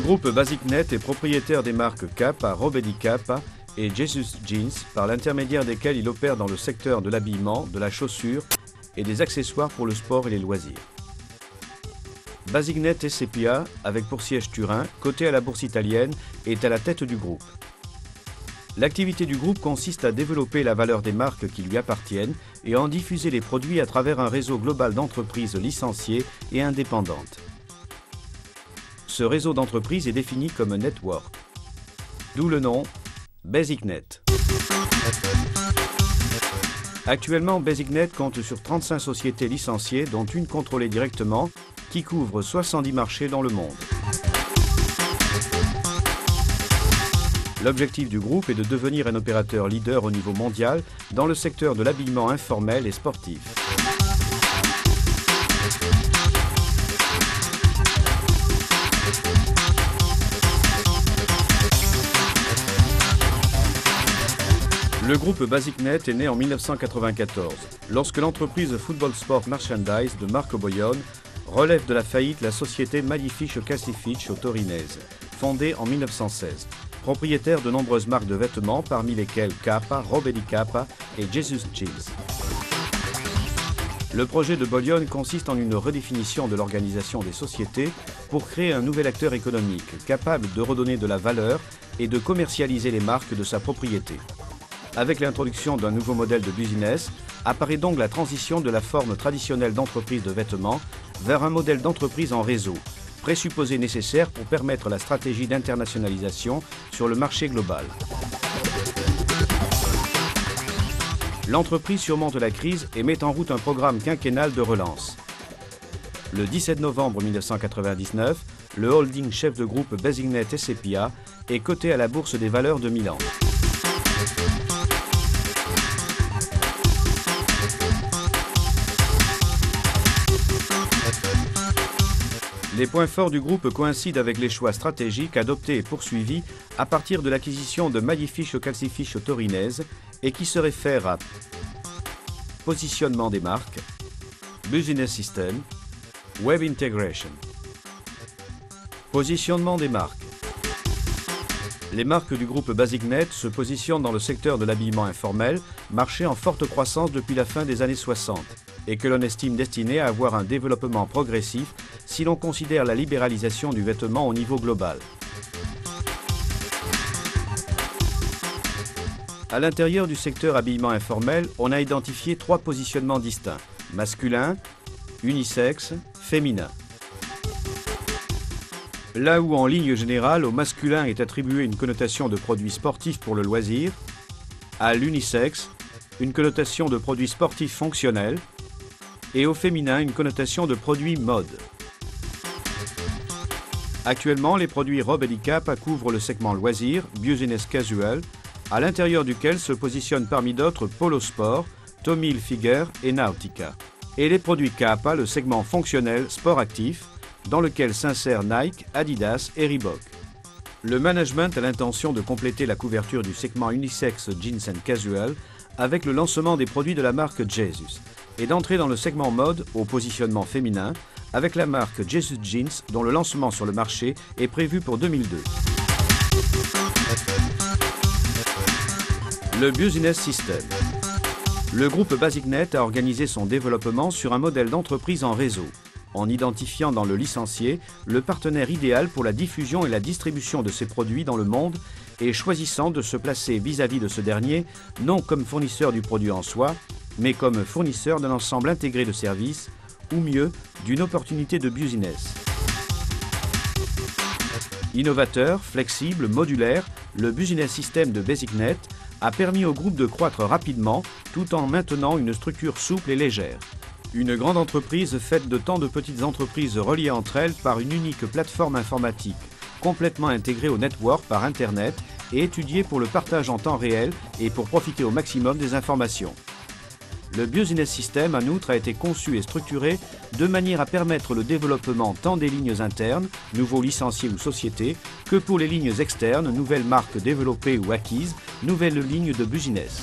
groupe BasicNet est propriétaire des marques Kappa, Robedi Kappa et Jesus Jeans, par l'intermédiaire desquels il opère dans le secteur de l'habillement, de la chaussure et des accessoires pour le sport et les loisirs. BasicNet SCPA, avec pour siège Turin, coté à la bourse italienne, est à la tête du groupe. L'activité du groupe consiste à développer la valeur des marques qui lui appartiennent et à en diffuser les produits à travers un réseau global d'entreprises licenciées et indépendantes. Ce réseau d'entreprises est défini comme un network, d'où le nom BasicNet. Actuellement, BasicNet compte sur 35 sociétés licenciées, dont une contrôlée directement, qui couvre 70 marchés dans le monde. L'objectif du groupe est de devenir un opérateur leader au niveau mondial dans le secteur de l'habillement informel et sportif. Le groupe BasicNet est né en 1994, lorsque l'entreprise Football Sport Merchandise de Marco Boione relève de la faillite la société Magnificio Calcificio Torinese, fondée en 1916, propriétaire de nombreuses marques de vêtements, parmi lesquelles Kappa, Robedi Kappa et Jesus Jeans. Le projet de Boione consiste en une redéfinition de l'organisation des sociétés pour créer un nouvel acteur économique capable de redonner de la valeur et de commercialiser les marques de sa propriété. Avec l'introduction d'un nouveau modèle de business, apparaît donc la transition de la forme traditionnelle d'entreprise de vêtements vers un modèle d'entreprise en réseau, présupposé nécessaire pour permettre la stratégie d'internationalisation sur le marché global. L'entreprise surmonte la crise et met en route un programme quinquennal de relance. Le 17 novembre 1999, le holding chef de groupe BasicNet SCPA est coté à la Bourse des valeurs de Milan. Les points forts du groupe coïncident avec les choix stratégiques adoptés et poursuivis à partir de l'acquisition de Magnificio Calcificio Torinese et qui se réfèrent à positionnement des marques, business system, web integration. Positionnement des marques. Les marques du groupe BasicNet se positionnent dans le secteur de l'habillement informel, marché en forte croissance depuis la fin des années 60, et que l'on estime destiné à avoir un développement progressif si l'on considère la libéralisation du vêtement au niveau global. À l'intérieur du secteur habillement informel, on a identifié 3 positionnements distincts: masculin, unisexe, féminin. Là où en ligne générale, au masculin est attribuée une connotation de produits sportifs pour le loisir, à l'unisexe, une connotation de produits sportifs fonctionnels, et au féminin, une connotation de produits mode. Actuellement, les produits Robedi Kappa couvrent le segment loisir, business casual, à l'intérieur duquel se positionnent parmi d'autres Polo Sport, Tommy Hilfiger et Nautica. Et les produits Kappa, le segment fonctionnel, sport actif, dans lequel s'insèrent Nike, Adidas et Reebok. Le management a l'intention de compléter la couverture du segment unisex jeans and casual avec le lancement des produits de la marque Jesus et d'entrer dans le segment mode au positionnement féminin avec la marque Jesus Jeans dont le lancement sur le marché est prévu pour 2002. Le Business System. Le groupe BasicNet a organisé son développement sur un modèle d'entreprise en réseau, en identifiant dans le licencié le partenaire idéal pour la diffusion et la distribution de ses produits dans le monde et choisissant de se placer vis-à-vis de ce dernier, non comme fournisseur du produit en soi, mais comme fournisseur d'un ensemble intégré de services, ou mieux, d'une opportunité de business. Innovateur, flexible, modulaire, le business system de BasicNet a permis au groupe de croître rapidement tout en maintenant une structure souple et légère. Une grande entreprise faite de tant de petites entreprises reliées entre elles par une unique plateforme informatique, complètement intégrée au network par Internet et étudiée pour le partage en temps réel et pour profiter au maximum des informations. Le Business System, en outre, a été conçu et structuré de manière à permettre le développement tant des lignes internes, nouveaux licenciés ou sociétés, que pour les lignes externes, nouvelles marques développées ou acquises, nouvelles lignes de business.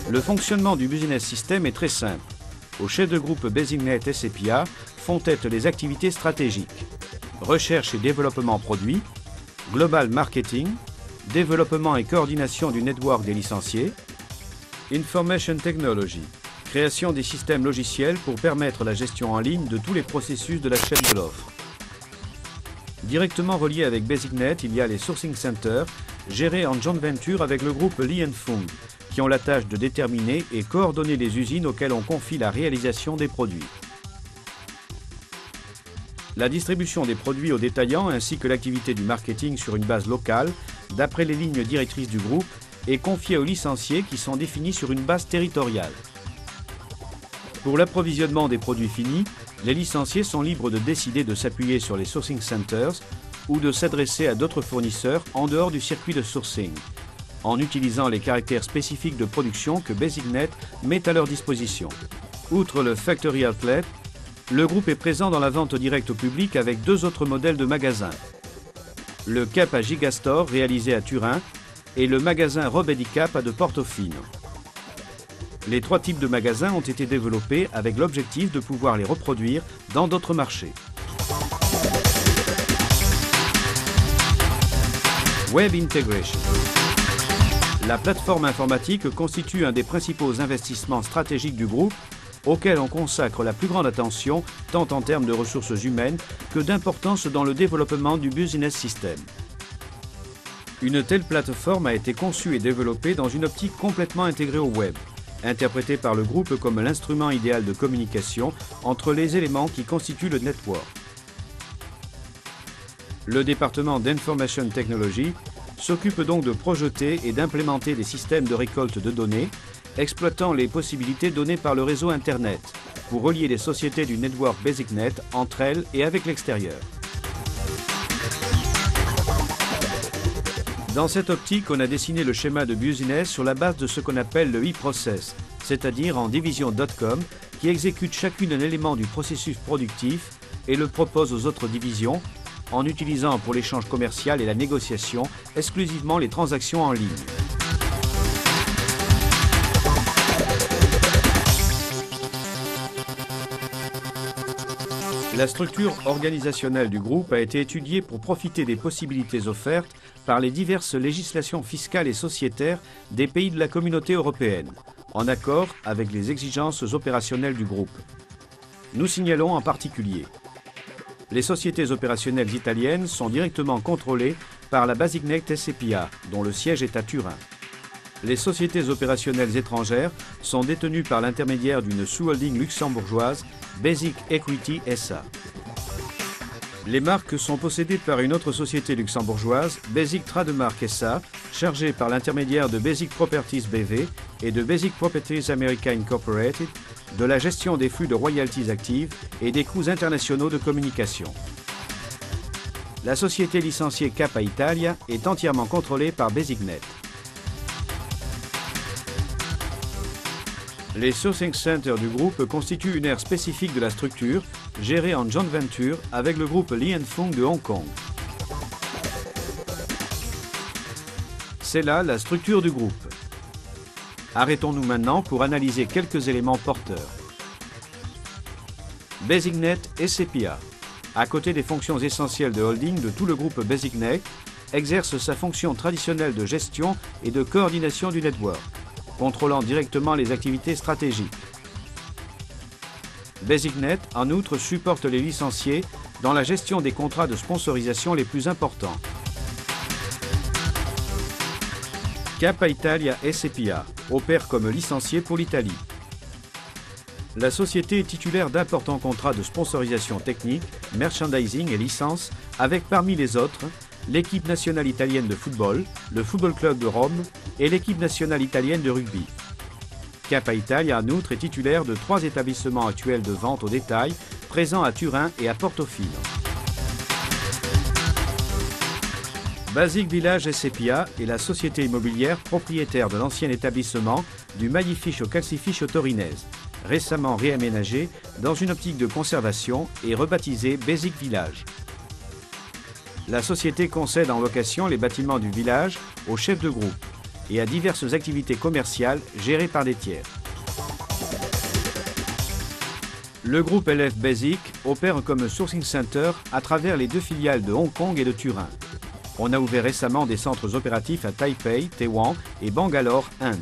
Le fonctionnement du Business System est très simple. Au chef de groupe BasicNet SCPA, font tête les activités stratégiques. Recherche et développement produit, Global Marketing, développement et coordination du network des licenciés, Information Technology, création des systèmes logiciels pour permettre la gestion en ligne de tous les processus de la chaîne de l'offre. Directement relié avec BasicNet, il y a les Sourcing Centers, gérés en joint venture avec le groupe Li & Fung, qui ont la tâche de déterminer et coordonner les usines auxquelles on confie la réalisation des produits. La distribution des produits aux détaillants ainsi que l'activité du marketing sur une base locale, d'après les lignes directrices du groupe, est confiée aux licenciés qui sont définis sur une base territoriale. Pour l'approvisionnement des produits finis, les licenciés sont libres de décider de s'appuyer sur les Sourcing Centers ou de s'adresser à d'autres fournisseurs en dehors du circuit de sourcing, en utilisant les caractères spécifiques de production que BasicNet met à leur disposition. Outre le Factory Outlet, le groupe est présent dans la vente directe au public avec 2 autres modèles de magasins. Le Cap à Gigastore réalisé à Turin et le magasin Robedi Cap à de Portofino. Les 3 types de magasins ont été développés avec l'objectif de pouvoir les reproduire dans d'autres marchés. Web Integration. La plateforme informatique constitue un des principaux investissements stratégiques du groupe auquel on consacre la plus grande attention tant en termes de ressources humaines que d'importance dans le développement du business system. Une telle plateforme a été conçue et développée dans une optique complètement intégrée au web, interprétée par le groupe comme l'instrument idéal de communication entre les éléments qui constituent le network. Le département d'Information Technology s'occupe donc de projeter et d'implémenter des systèmes de récolte de données, exploitant les possibilités données par le réseau Internet, pour relier les sociétés du network BasicNet entre elles et avec l'extérieur. Dans cette optique, on a dessiné le schéma de business sur la base de ce qu'on appelle le e-process, c'est-à-dire en division .com, qui exécute chacune un élément du processus productif et le propose aux autres divisions, en utilisant pour l'échange commercial et la négociation exclusivement les transactions en ligne. La structure organisationnelle du groupe a été étudiée pour profiter des possibilités offertes par les diverses législations fiscales et sociétaires des pays de la communauté européenne, en accord avec les exigences opérationnelles du groupe. Nous signalons en particulier: les sociétés opérationnelles italiennes sont directement contrôlées par la BasicNet SCPA, dont le siège est à Turin. Les sociétés opérationnelles étrangères sont détenues par l'intermédiaire d'une sous-holding luxembourgeoise, Basic Equity SA. Les marques sont possédées par une autre société luxembourgeoise, Basic Trademark SA, chargée par l'intermédiaire de Basic Properties BV et de Basic Properties America Incorporated, de la gestion des flux de royalties actives et des coûts internationaux de communication. La société licenciée Capa Italia est entièrement contrôlée par BasicNet. Les Sourcing Centers du groupe constituent une aire spécifique de la structure, gérée en joint venture avec le groupe Li & Fung de Hong Kong. C'est là la structure du groupe. Arrêtons-nous maintenant pour analyser quelques éléments porteurs. BasicNet SCPA, à côté des fonctions essentielles de holding de tout le groupe BasicNet, exerce sa fonction traditionnelle de gestion et de coordination du network, contrôlant directement les activités stratégiques. BasicNet, en outre, supporte les licenciés dans la gestion des contrats de sponsorisation les plus importants. Capa Italia SCPA opère comme licencié pour l'Italie. La société est titulaire d'importants contrats de sponsorisation technique, merchandising et licence avec parmi les autres l'équipe nationale italienne de football, le Football Club de Rome et l'équipe nationale italienne de rugby. Capa Italia, en outre, est titulaire de 3 établissements actuels de vente au détail, présents à Turin et à Portofino. Basic Village SCPA est la société immobilière propriétaire de l'ancien établissement du Magnificio Calcificio Torinese, récemment réaménagé dans une optique de conservation et rebaptisé Basic Village. La société concède en location les bâtiments du village aux chefs de groupe et à diverses activités commerciales gérées par des tiers. Le groupe LF Basic opère comme sourcing center à travers les deux filiales de Hong Kong et de Turin. On a ouvert récemment des centres opératifs à Taipei, Taïwan et Bangalore, Inde.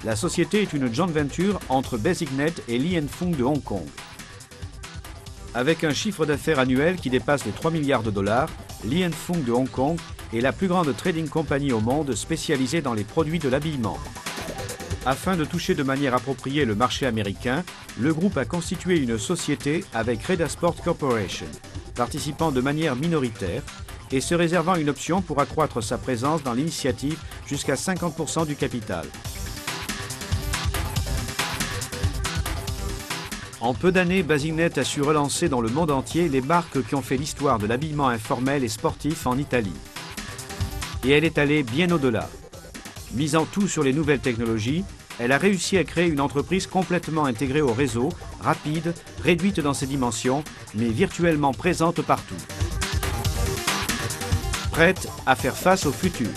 La société est une joint venture entre BasicNet et Li & Fung de Hong Kong. Avec un chiffre d'affaires annuel qui dépasse les 3 milliards de dollars, Li & Fung de Hong Kong est la plus grande trading company au monde spécialisée dans les produits de l'habillement. Afin de toucher de manière appropriée le marché américain, le groupe a constitué une société avec Redasport Corporation, participant de manière minoritaire et se réservant une option pour accroître sa présence dans l'initiative jusqu'à 50% du capital. En peu d'années, BasicNet a su relancer dans le monde entier les marques qui ont fait l'histoire de l'habillement informel et sportif en Italie. Et elle est allée bien au-delà. Misant tout sur les nouvelles technologies, elle a réussi à créer une entreprise complètement intégrée au réseau, rapide, réduite dans ses dimensions, mais virtuellement présente partout. Prête à faire face au futur.